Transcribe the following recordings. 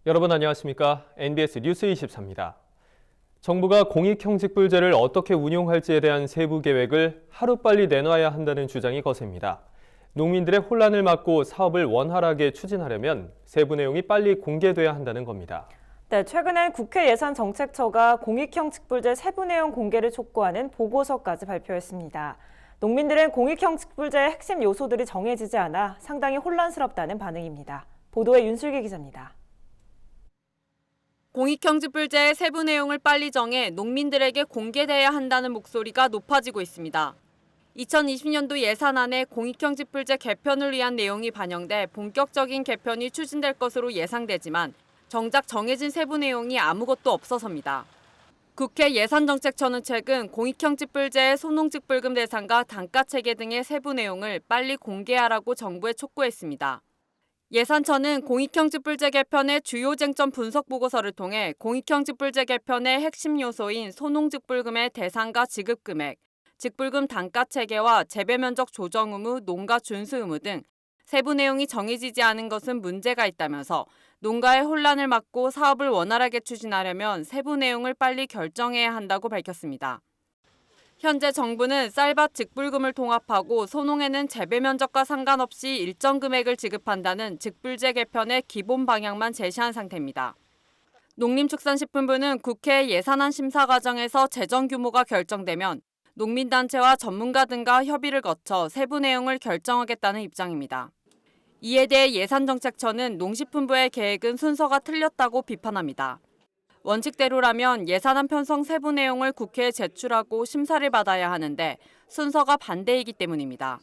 여러분 안녕하십니까? NBS 뉴스 24입니다. 정부가 공익형직불제를 어떻게 운용할지에 대한 세부 계획을 하루빨리 내놔야 한다는 주장이 거셉니다. 농민들의 혼란을 막고 사업을 원활하게 추진하려면 세부 내용이 빨리 공개돼야 한다는 겁니다. 네, 최근엔 국회 예산정책처가 공익형직불제 세부 내용 공개를 촉구하는 보고서까지 발표했습니다. 농민들은 공익형직불제의 핵심 요소들이 정해지지 않아 상당히 혼란스럽다는 반응입니다. 보도에 윤슬기 기자입니다. 공익형직불제의 세부 내용을 빨리 정해 농민들에게 공개돼야 한다는 목소리가 높아지고 있습니다. 2020년도 예산안에 공익형직불제 개편을 위한 내용이 반영돼 본격적인 개편이 추진될 것으로 예상되지만 정작 정해진 세부 내용이 아무것도 없어서입니다. 국회 예산정책처는 최근 공익형직불제의 소농직불금 대상과 단가체계 등의 세부 내용을 빨리 공개하라고 정부에 촉구했습니다. 예산처는 공익형직불제 개편의 주요 쟁점 분석 보고서를 통해 공익형직불제 개편의 핵심 요소인 소농직불금의 대상과 지급 금액, 직불금 단가 체계와 재배 면적 조정 의무, 농가 준수 의무 등 세부 내용이 정해지지 않은 것은 문제가 있다면서 농가의 혼란을 막고 사업을 원활하게 추진하려면 세부 내용을 빨리 결정해야 한다고 밝혔습니다. 현재 정부는 쌀밭 직불금을 통합하고 소농에는 재배 면적과 상관없이 일정 금액을 지급한다는 직불제 개편의 기본 방향만 제시한 상태입니다. 농림축산식품부는 국회 예산안 심사 과정에서 재정 규모가 결정되면 농민단체와 전문가 등과 협의를 거쳐 세부 내용을 결정하겠다는 입장입니다. 이에 대해 예산정책처는 농식품부의 계획은 순서가 틀렸다고 비판합니다. 원칙대로라면 예산안 편성 세부 내용을 국회에 제출하고 심사를 받아야 하는데 순서가 반대이기 때문입니다.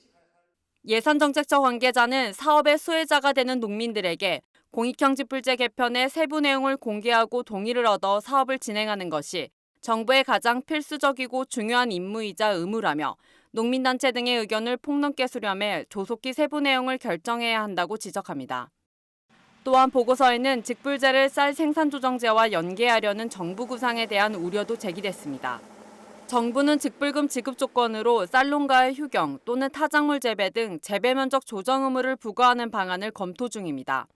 예산정책처 관계자는 사업의 수혜자가 되는 농민들에게 공익형직불제 개편의 세부 내용을 공개하고 동의를 얻어 사업을 진행하는 것이 정부의 가장 필수적이고 중요한 임무이자 의무라며 농민단체 등의 의견을 폭넓게 수렴해 조속히 세부 내용을 결정해야 한다고 지적합니다. 또한 보고서에는 직불제를 쌀 생산조정제와 연계하려는 정부 구상에 대한 우려도 제기됐습니다. 정부는 직불금 지급 조건으로 쌀농가의 휴경 또는 타작물 재배 등 재배 면적 조정 의무를 부과하는 방안을 검토 중입니다.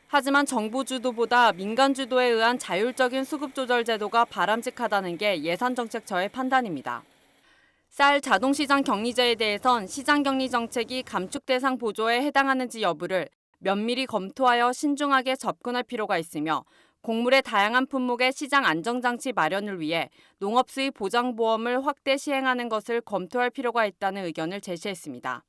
하지만 정부 주도보다 민간 주도에 의한 자율적인 수급 조절 제도가 바람직하다는 게 예산정책처의 판단입니다. 쌀 자동시장 격리제에 대해선 시장격리 정책이 감축 대상 보조에 해당하는지 여부를 면밀히 검토하여 신중하게 접근할 필요가 있으며 곡물의 다양한 품목의 시장 안정장치 마련을 위해 농업수입 보장보험을 확대 시행하는 것을 검토할 필요가 있다는 의견을 제시했습니다.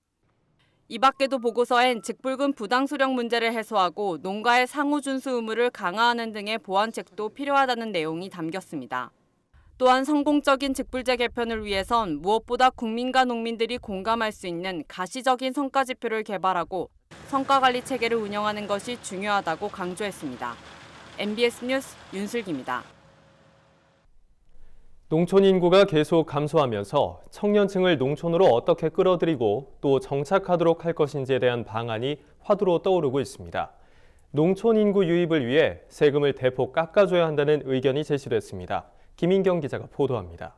이 밖에도 보고서엔 직불금 부당수령 문제를 해소하고 농가의 상호준수 의무를 강화하는 등의 보완책도 필요하다는 내용이 담겼습니다. 또한 성공적인 직불제 개편을 위해선 무엇보다 국민과 농민들이 공감할 수 있는 가시적인 성과지표를 개발하고 성과관리 체계를 운영하는 것이 중요하다고 강조했습니다. MBS 뉴스 윤슬기입니다. 농촌 인구가 계속 감소하면서 청년층을 농촌으로 어떻게 끌어들이고 또 정착하도록 할 것인지에 대한 방안이 화두로 떠오르고 있습니다. 농촌 인구 유입을 위해 세금을 대폭 깎아줘야 한다는 의견이 제시됐습니다. 김인경 기자가 보도합니다.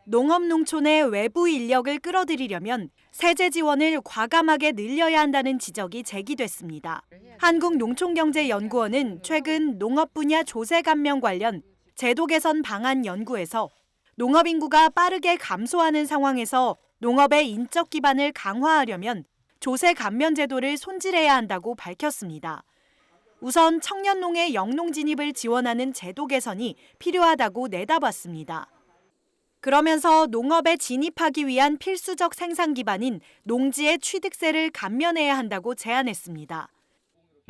농업농촌의 외부 인력을 끌어들이려면 세제 지원을 과감하게 늘려야 한다는 지적이 제기됐습니다. 한국농촌경제연구원은 최근 농업 분야 조세 감면 관련 제도 개선 방안 연구에서 농업 인구가 빠르게 감소하는 상황에서 농업의 인적 기반을 강화하려면 조세 감면 제도를 손질해야 한다고 밝혔습니다. 우선 청년농의 영농 진입을 지원하는 제도 개선이 필요하다고 내다봤습니다. 그러면서 농업에 진입하기 위한 필수적 생산 기반인 농지의 취득세를 감면해야 한다고 제안했습니다.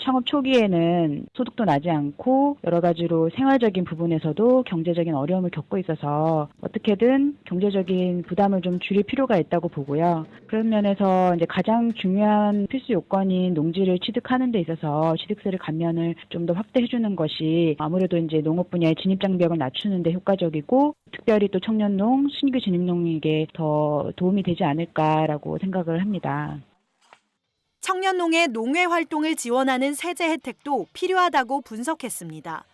창업 초기에는 소득도 나지 않고 여러 가지로 생활적인 부분에서도 경제적인 어려움을 겪고 있어서 어떻게든 경제적인 부담을 좀 줄일 필요가 있다고 보고요. 그런 면에서 이제 가장 중요한 필수 요건인 농지를 취득하는 데 있어서 취득세를 감면을 좀 더 확대해 주는 것이 아무래도 이제 농업 분야의 진입 장벽을 낮추는 데 효과적이고 특별히 또 청년농, 신규 진입농에게 더 도움이 되지 않을까라고 생각을 합니다. 청년농의 농해 활동을 지원하는 세제 혜택도 필요하다고 분석했습니다.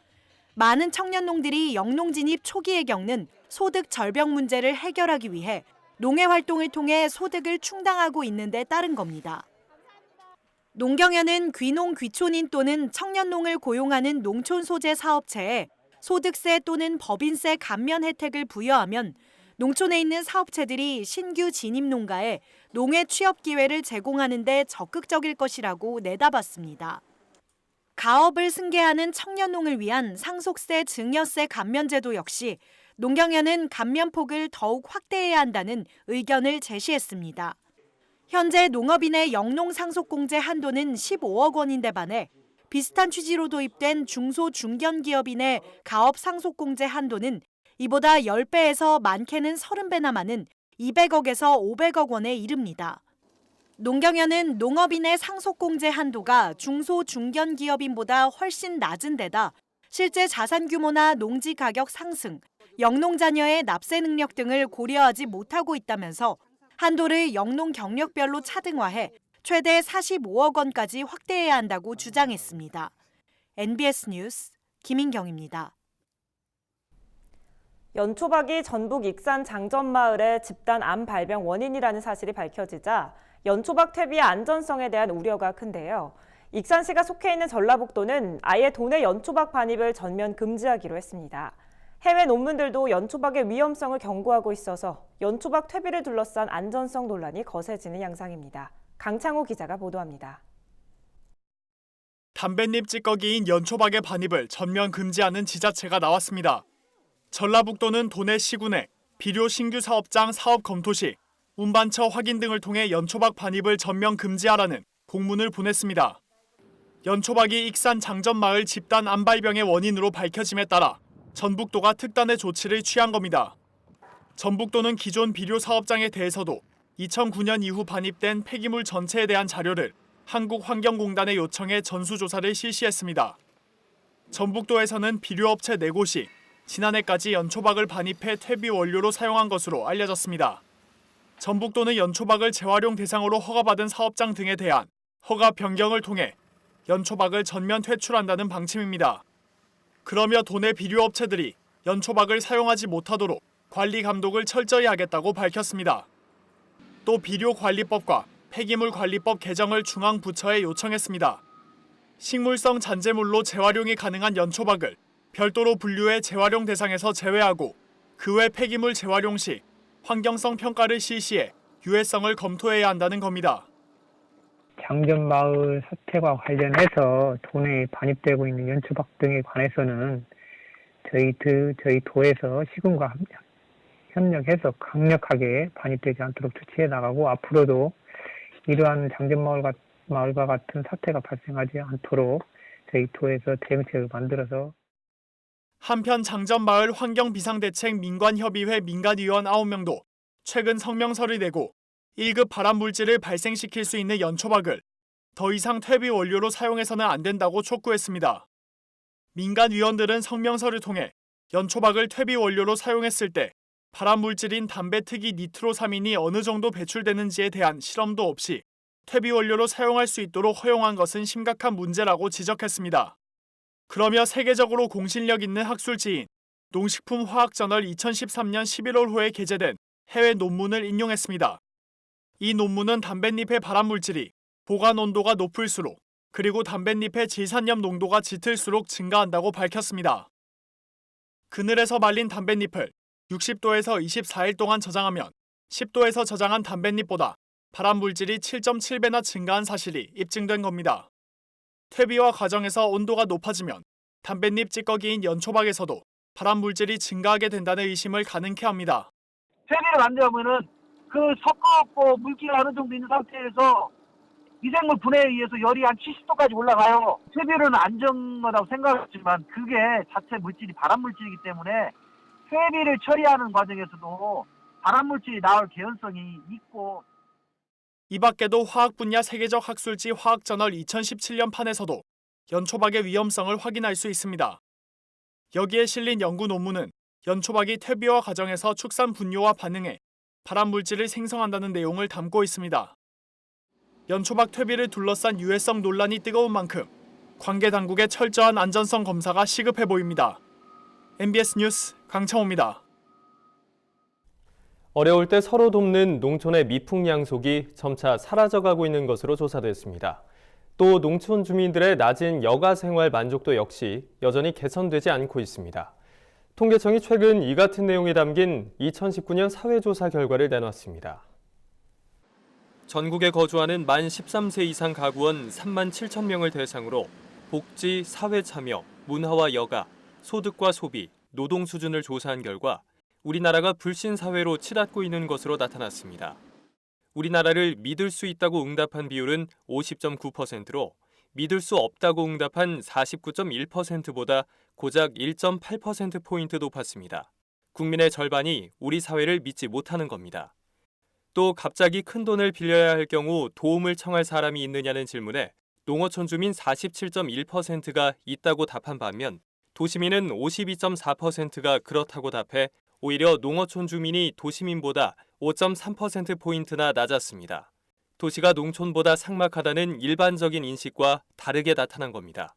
많은 청년농들이 영농 진입 초기에 겪는 소득 절벽 문제를 해결하기 위해 농해 활동을 통해 소득을 충당하고 있는 데 따른 겁니다. 농경연은 귀농 귀촌인 또는 청년농을 고용하는 농촌 소재 사업체에 소득세 또는 법인세 감면 혜택을 부여하면 농촌에 있는 사업체들이 신규 진입 농가에 농해 취업 기회를 제공하는 데 적극적일 것이라고 내다봤습니다. 가업을 승계하는 청년농을 위한 상속세 증여세 감면 제도 역시 농경연은 감면폭을 더욱 확대해야 한다는 의견을 제시했습니다. 현재 농업인의 영농 상속공제 한도는 15억 원인데 반해 비슷한 취지로 도입된 중소 중견기업인의 가업 상속공제 한도는 이보다 10배에서 많게는 30배나 많은 200억에서 500억 원에 이릅니다. 농경연은 농업인의 상속공제 한도가 중소 중견기업인보다 훨씬 낮은 데다 실제 자산 규모나 농지 가격 상승, 영농 자녀의 납세 능력 등을 고려하지 못하고 있다면서 한도를 영농 경력별로 차등화해 최대 45억 원까지 확대해야 한다고 주장했습니다. NBS 뉴스 김인경입니다. 연초박이 전북 익산 장전마을의 집단 암 발병 원인이라는 사실이 밝혀지자 연초박 퇴비의 안전성에 대한 우려가 큰데요. 익산시가 속해 있는 전라북도는 아예 도내 연초박 반입을 전면 금지하기로 했습니다. 해외 논문들도 연초박의 위험성을 경고하고 있어서 연초박 퇴비를 둘러싼 안전성 논란이 거세지는 양상입니다. 강창호 기자가 보도합니다. 담뱃잎 찌꺼기인 연초박의 반입을 전면 금지하는 지자체가 나왔습니다. 전라북도는 도내 시군에 비료 신규 사업장 사업 검토 시 운반처 확인 등을 통해 연초박 반입을 전면 금지하라는 공문을 보냈습니다. 연초박이 익산 장전마을 집단 암 발병의 원인으로 밝혀짐에 따라 전북도가 특단의 조치를 취한 겁니다. 전북도는 기존 비료 사업장에 대해서도 2009년 이후 반입된 폐기물 전체에 대한 자료를 한국환경공단에 요청해 전수조사를 실시했습니다. 전북도에서는 비료업체 4곳이 지난해까지 연초박을 반입해 퇴비 원료로 사용한 것으로 알려졌습니다. 전북도는 연초박을 재활용 대상으로 허가받은 사업장 등에 대한 허가 변경을 통해 연초박을 전면 퇴출한다는 방침입니다. 그러며 도내 비료업체들이 연초박을 사용하지 못하도록 관리 감독을 철저히 하겠다고 밝혔습니다. 또 비료관리법과 폐기물관리법 개정을 중앙부처에 요청했습니다. 식물성 잔재물로 재활용이 가능한 연초박을 별도로 분류해 재활용 대상에서 제외하고 그 외 폐기물 재활용 시 환경성 평가를 실시해 유해성을 검토해야 한다는 겁니다. 장전마을 사태와 관련해서 도내에 반입되고 있는 연초박 등에 관해서는 저희 도에서 시군과 협력해서 강력하게 반입되지 않도록 조치해 나가고 앞으로도 이러한 장전마을과 같은 사태가 발생하지 않도록 저희 도에서 대응책을 만들어서 한편 장전마을 환경비상대책 민관협의회 민간위원 9명도 최근 성명서를 내고 1급 발암물질을 발생시킬 수 있는 연초박을 더 이상 퇴비 원료로 사용해서는 안 된다고 촉구했습니다. 민간위원들은 성명서를 통해 연초박을 퇴비 원료로 사용했을 때 발암물질인 담배 특이 니트로사민이 어느 정도 배출되는지에 대한 실험도 없이 퇴비 원료로 사용할 수 있도록 허용한 것은 심각한 문제라고 지적했습니다. 그러며 세계적으로 공신력 있는 학술지인 농식품화학저널 2013년 11월호에 게재된 해외 논문을 인용했습니다. 이 논문은 담뱃잎의 발암물질이 보관 온도가 높을수록 그리고 담뱃잎의 질산염 농도가 짙을수록 증가한다고 밝혔습니다. 그늘에서 말린 담뱃잎을 60도에서 24일 동안 저장하면 10도에서 저장한 담뱃잎보다 발암물질이 7.7배나 증가한 사실이 입증된 겁니다. 퇴비화 과정에서 온도가 높아지면 담뱃잎 찌꺼기인 연초박에서도 발암물질이 증가하게 된다는 의심을 가능케 합니다. 퇴비를 만들려면은 그 섞어갖고 물기가 어느 정도 있는 상태에서 미생물 분해에 의해서 열이 한 70도까지 올라가요. 퇴비는 안전하다고 생각했지만 그게 자체 물질이 발암물질이기 때문에 퇴비를 처리하는 과정에서도 발암물질이 나올 개연성이 있고 이 밖에도 화학 분야 세계적 학술지 화학저널 2017년 판에서도 연초박의 위험성을 확인할 수 있습니다. 여기에 실린 연구 논문은 연초박이 퇴비화 과정에서 축산 분뇨와 반응해 발암물질을 생성한다는 내용을 담고 있습니다. 연초박 퇴비를 둘러싼 유해성 논란이 뜨거운 만큼 관계 당국의 철저한 안전성 검사가 시급해 보입니다. MBS 뉴스 강창호입니다. 어려울 때 서로 돕는 농촌의 미풍양속이 점차 사라져가고 있는 것으로 조사됐습니다. 또 농촌 주민들의 낮은 여가 생활 만족도 역시 여전히 개선되지 않고 있습니다. 통계청이 최근 이 같은 내용이 담긴 2019년 사회조사 결과를 내놨습니다. 전국에 거주하는 만 13세 이상 가구원 3만 7천 명을 대상으로 복지, 사회 참여, 문화와 여가, 소득과 소비, 노동 수준을 조사한 결과 우리나라가 불신 사회로 치닫고 있는 것으로 나타났습니다. 우리나라를 믿을 수 있다고 응답한 비율은 50.9%로 믿을 수 없다고 응답한 49.1%보다 고작 1.8%포인트 높았습니다. 국민의 절반이 우리 사회를 믿지 못하는 겁니다. 또 갑자기 큰 돈을 빌려야 할 경우 도움을 청할 사람이 있느냐는 질문에 농어촌 주민 47.1%가 있다고 답한 반면 도시민은 52.4%가 그렇다고 답해 오히려 농어촌 주민이 도시민보다 5.3%포인트나 낮았습니다. 도시가 농촌보다 삭막하다는 일반적인 인식과 다르게 나타난 겁니다.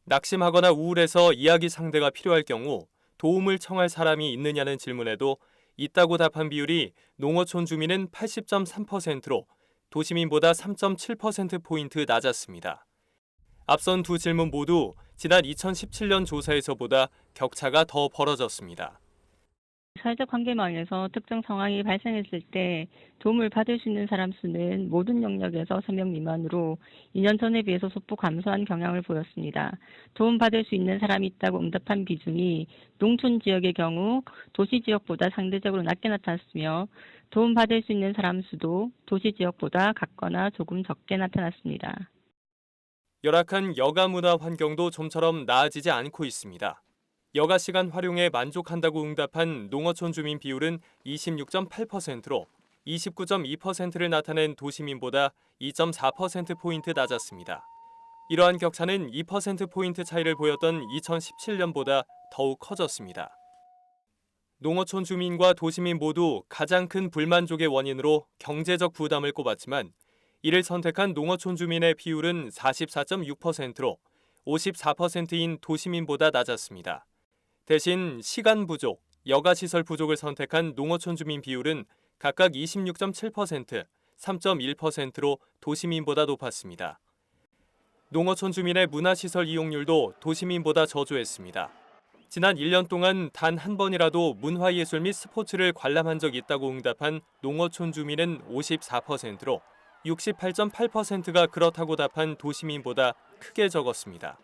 낙심하거나 우울해서 이야기 상대가 필요할 경우 도움을 청할 사람이 있느냐는 질문에도 있다고 답한 비율이 농어촌 주민은 80.3%로 도시민보다 3.7%포인트 낮았습니다. 앞선 두 질문 모두 지난 2017년 조사에서보다 격차가 더 벌어졌습니다. 사회적 관계망에서 특정 상황이 발생했을 때 도움을 받을 수 있는 사람 수는 모든 영역에서 3명 미만으로 2년 전에 비해서 소폭 감소한 경향을 보였습니다. 도움받을 수 있는 사람이 있다고 응답한 비중이 농촌 지역의 경우 도시 지역보다 상대적으로 낮게 나타났으며 도움받을 수 있는 사람 수도 도시 지역보다 같거나 조금 적게 나타났습니다. 열악한 여가 문화 환경도 좀처럼 나아지지 않고 있습니다. 여가 시간 활용에 만족한다고 응답한 농어촌 주민 비율은 26.8%로 29.2%를 나타낸 도시민보다 2.4%포인트 낮았습니다. 이러한 격차는 2%포인트 차이를 보였던 2017년보다 더욱 커졌습니다. 농어촌 주민과 도시민 모두 가장 큰 불만족의 원인으로 경제적 부담을 꼽았지만 이를 선택한 농어촌 주민의 비율은 44.6%로 54%인 도시민보다 낮았습니다. 대신 시간 부족, 여가 시설 부족을 선택한 농어촌 주민 비율은 각각 26.7%, 3.1%로 도시민보다 높았습니다. 농어촌 주민의 문화시설 이용률도 도시민보다 저조했습니다. 지난 1년 동안 단 한 번이라도 문화예술 및 스포츠를 관람한 적 있다고 응답한 농어촌 주민은 54%로 68.8%가 그렇다고 답한 도시민보다 크게 적었습니다.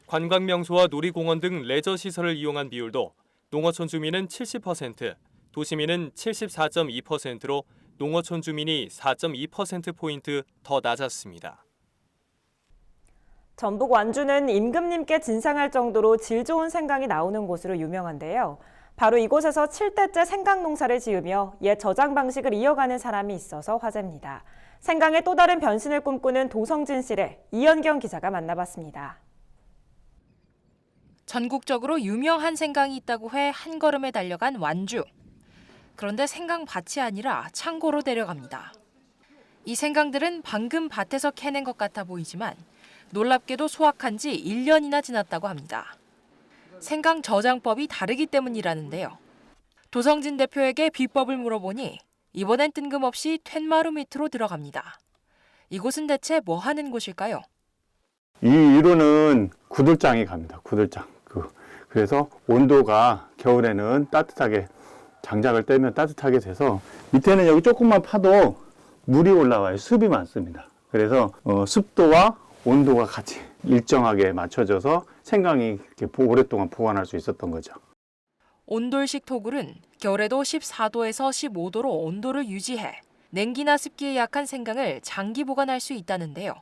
관광명소와 놀이공원 등 레저시설을 이용한 비율도 농어촌 주민은 70%, 도시민은 74.2%로 농어촌 주민이 4.2%포인트 더 낮았습니다. 전북 완주는 임금님께 진상할 정도로 질 좋은 생강이 나오는 곳으로 유명한데요. 바로 이곳에서 7대째 생강 농사를 지으며 옛 저장 방식을 이어가는 사람이 있어서 화제입니다. 생강의 또 다른 변신을 꿈꾸는 도성진실에 이현경 기자가 만나봤습니다. 전국적으로 유명한 생강이 있다고 해 한 걸음에 달려간 완주. 그런데 생강밭이 아니라 창고로 데려갑니다. 이 생강들은 방금 밭에서 캐낸 것 같아 보이지만 놀랍게도 수확한 지 1년이나 지났다고 합니다. 생강 저장법이 다르기 때문이라는데요. 도성진 대표에게 비법을 물어보니 이번엔 뜬금없이 툇마루 밑으로 들어갑니다. 이곳은 대체 뭐 하는 곳일까요? 이 위로는 구들장이 갑니다. 구들장. 그래서 온도가 겨울에는 따뜻하게 장작을 떼면 따뜻하게 돼서 밑에는 여기 조금만 파도 물이 올라와요. 습이 많습니다. 그래서 습도와 온도가 같이 일정하게 맞춰져서 생강이 이렇게 오랫동안 보관할 수 있었던 거죠. 온돌식 토굴은 겨울에도 14도에서 15도로 온도를 유지해 냉기나 습기에 약한 생강을 장기 보관할 수 있다는데요.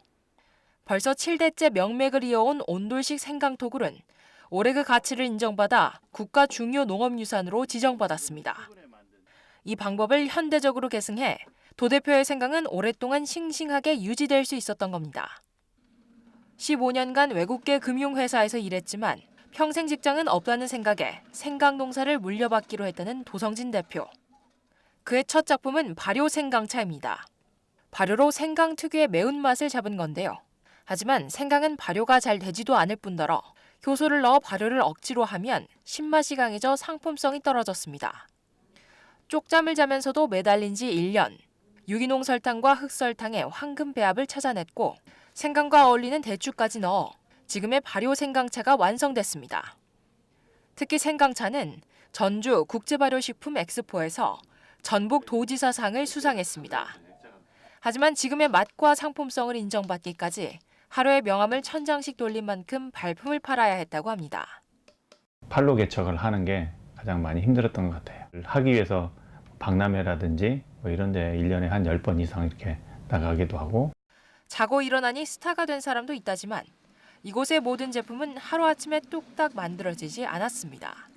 벌써 7대째 명맥을 이어온 온돌식 생강 토굴은 올해 그 가치를 인정받아 국가 중요 농업유산으로 지정받았습니다. 이 방법을 현대적으로 계승해 도 대표의 생강은 오랫동안 싱싱하게 유지될 수 있었던 겁니다. 15년간 외국계 금융회사에서 일했지만 평생 직장은 없다는 생각에 생강 농사를 물려받기로 했다는 도성진 대표. 그의 첫 작품은 발효 생강차입니다. 발효로 생강 특유의 매운맛을 잡은 건데요. 하지만 생강은 발효가 잘 되지도 않을 뿐더러 효소를 넣어 발효를 억지로 하면 신맛이 강해져 상품성이 떨어졌습니다. 쪽잠을 자면서도 매달린 지 1년. 유기농 설탕과 흑설탕의 황금 배합을 찾아냈고 생강과 어울리는 대추까지 넣어 지금의 발효 생강차가 완성됐습니다. 특히 생강차는 전주 국제발효식품 엑스포에서 전북 도지사상을 수상했습니다. 하지만 지금의 맛과 상품성을 인정받기까지 하루의 명함을 1000장씩 돌린 만큼 발품을 팔아야 했다고 합니다. 판로 개척을 하는 게 가장 많이 힘들었던 것 같아요. 하기 위해서 박람회라든지 뭐 이런 데 1년에 한 10번 이상 이렇게 나가기도 하고. 자고 일어나니 스타가 된 사람도 있다지만 이곳의 모든 제품은 하루아침에 뚝딱 만들어지지 않았습니다.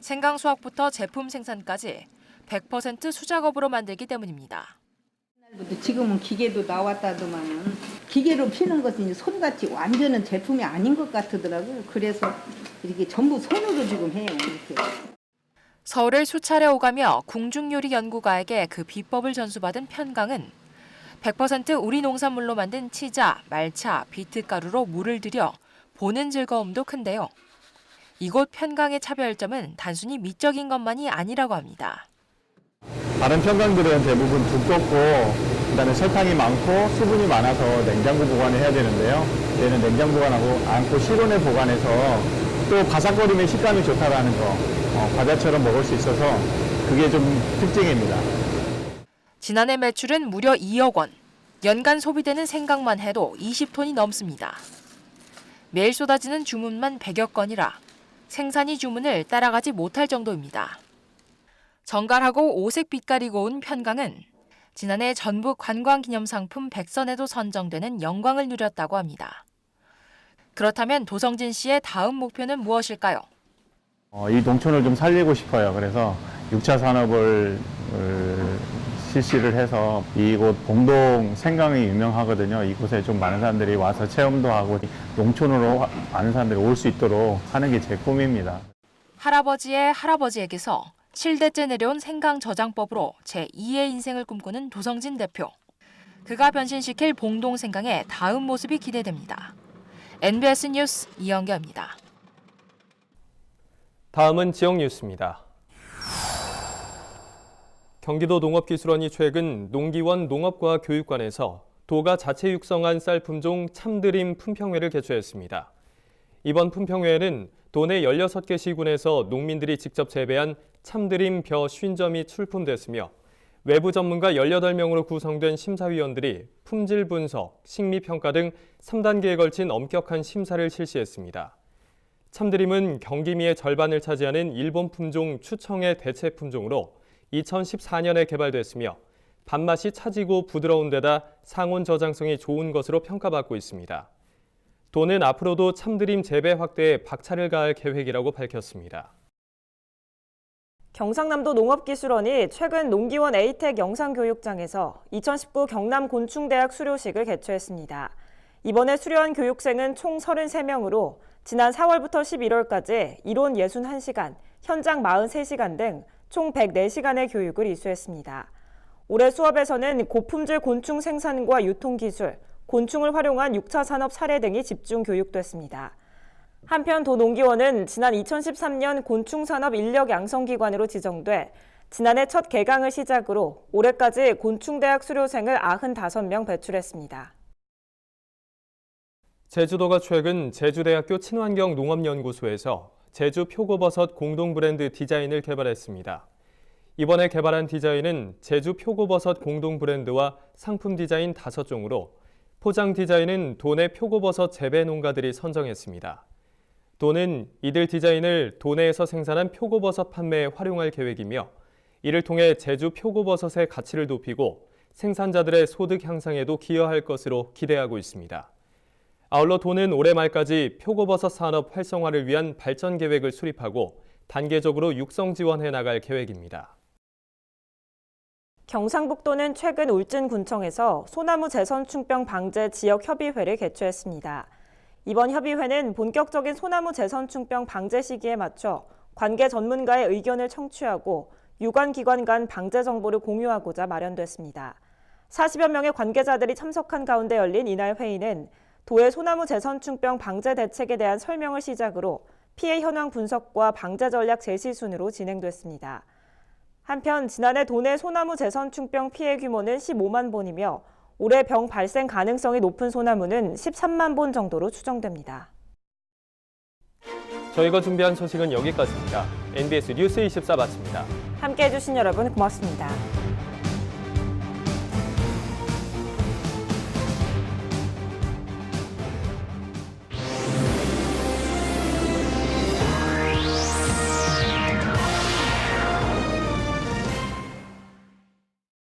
생강 수확부터 제품 생산까지 100% 수작업으로 만들기 때문입니다. 지금은 기계도 나왔다더만은 기계로 피는 것은 이제 손같이 완전한 제품이 아닌 것 같더라고요. 그래서 이렇게 전부 손으로 지금 해요. 이렇게. 서울을 수차례 오가며 궁중요리연구가에게 그 비법을 전수받은 편강은 100% 우리 농산물로 만든 치자, 말차, 비트가루로 물을 들여 보는 즐거움도 큰데요. 이곳 편강의 차별점은 단순히 미적인 것만이 아니라고 합니다. 다른 편강들은 대부분 두껍고 그다음에 설탕이 많고 수분이 많아서 냉장고 보관을 해야 되는데요. 얘는 냉장 보관하고 않고 실온에 보관해서 또 바삭거리면 식감이 좋다라는 거, 과자처럼 먹을 수 있어서 그게 좀 특징입니다. 지난해 매출은 무려 2억 원. 연간 소비되는 생강만 해도 20톤이 넘습니다. 매일 쏟아지는 주문만 100여 건이라 생산이 주문을 따라가지 못할 정도입니다. 정갈하고 오색 빛깔이 고운 편강은 지난해 전북 관광기념상품 100선에도 선정되는 영광을 누렸다고 합니다. 그렇다면 도성진 씨의 다음 목표는 무엇일까요? 이 농촌을 좀 살리고 싶어요. 그래서 6차 산업을 실시를 해서 이곳 봉동 생강이 유명하거든요. 이곳에 좀 많은 사람들이 와서 체험도 하고 농촌으로 많은 사람들이 올 수 있도록 하는 게 제 꿈입니다. 할아버지의 할아버지에게서 7대째 내려온 생강 저장법으로 제2의 인생을 꿈꾸는 도성진 대표. 그가 변신시킬 봉동 생강의 다음 모습이 기대됩니다. NBS 뉴스 이영경입니다. 다음은 지역 뉴스입니다. 경기도 농업기술원이 최근 농기원 농업과교육관에서 도가 자체 육성한 쌀 품종 참드림 품평회를 개최했습니다. 이번 품평회에는 도내 16개 시군에서 농민들이 직접 재배한 참드림 벼 50점이 출품됐으며 외부 전문가 18명으로 구성된 심사위원들이 품질 분석, 식미평가 등 3단계에 걸친 엄격한 심사를 실시했습니다. 참드림은 경기미의 절반을 차지하는 일본 품종 추청의 대체 품종으로 2014년에 개발됐으며 밥맛이 차지고 부드러운 데다 상온 저장성이 좋은 것으로 평가받고 있습니다. 도는 앞으로도 참드림 재배 확대에 박차를 가할 계획이라고 밝혔습니다. 경상남도 농업기술원이 최근 농기원 에이텍 영상교육장에서 2019 경남곤충대학 수료식을 개최했습니다. 이번에 수료한 교육생은 총 33명으로 지난 4월부터 11월까지 이론 61시간, 현장 43시간 등 총 104시간의 교육을 이수했습니다. 올해 수업에서는 고품질 곤충 생산과 유통기술, 곤충을 활용한 6차 산업 사례 등이 집중 교육됐습니다. 한편 도농기원은 지난 2013년 곤충산업 인력 양성기관으로 지정돼 지난해 첫 개강을 시작으로 올해까지 곤충대학 수료생을 95명 배출했습니다. 제주도가 최근 제주대학교 친환경 농업연구소에서 제주 표고버섯 공동 브랜드 디자인을 개발했습니다. 이번에 개발한 디자인은 제주 표고버섯 공동 브랜드와 상품 디자인 5종으로 포장 디자인은 도내 표고버섯 재배 농가들이 선정했습니다. 도는 이들 디자인을 도내에서 생산한 표고버섯 판매에 활용할 계획이며 이를 통해 제주 표고버섯의 가치를 높이고 생산자들의 소득 향상에도 기여할 것으로 기대하고 있습니다. 아울러 도는 올해 말까지 표고버섯 산업 활성화를 위한 발전 계획을 수립하고 단계적으로 육성 지원해 나갈 계획입니다. 경상북도는 최근 울진군청에서 소나무 재선충병 방제 지역협의회를 개최했습니다. 이번 협의회는 본격적인 소나무 재선충병 방제 시기에 맞춰 관계 전문가의 의견을 청취하고 유관기관 간 방제 정보를 공유하고자 마련됐습니다. 40여 명의 관계자들이 참석한 가운데 열린 이날 회의는 도의 소나무 재선충병 방제 대책에 대한 설명을 시작으로 피해 현황 분석과 방제 전략 제시 순으로 진행됐습니다. 한편 지난해 도내 소나무 재선충병 피해 규모는 15만 본이며 올해 병 발생 가능성이 높은 소나무는 13만 본 정도로 추정됩니다. 저희가 준비한 소식은 여기까지입니다. NBS 뉴스 24 마칩니다. 함께해 주신 여러분 고맙습니다.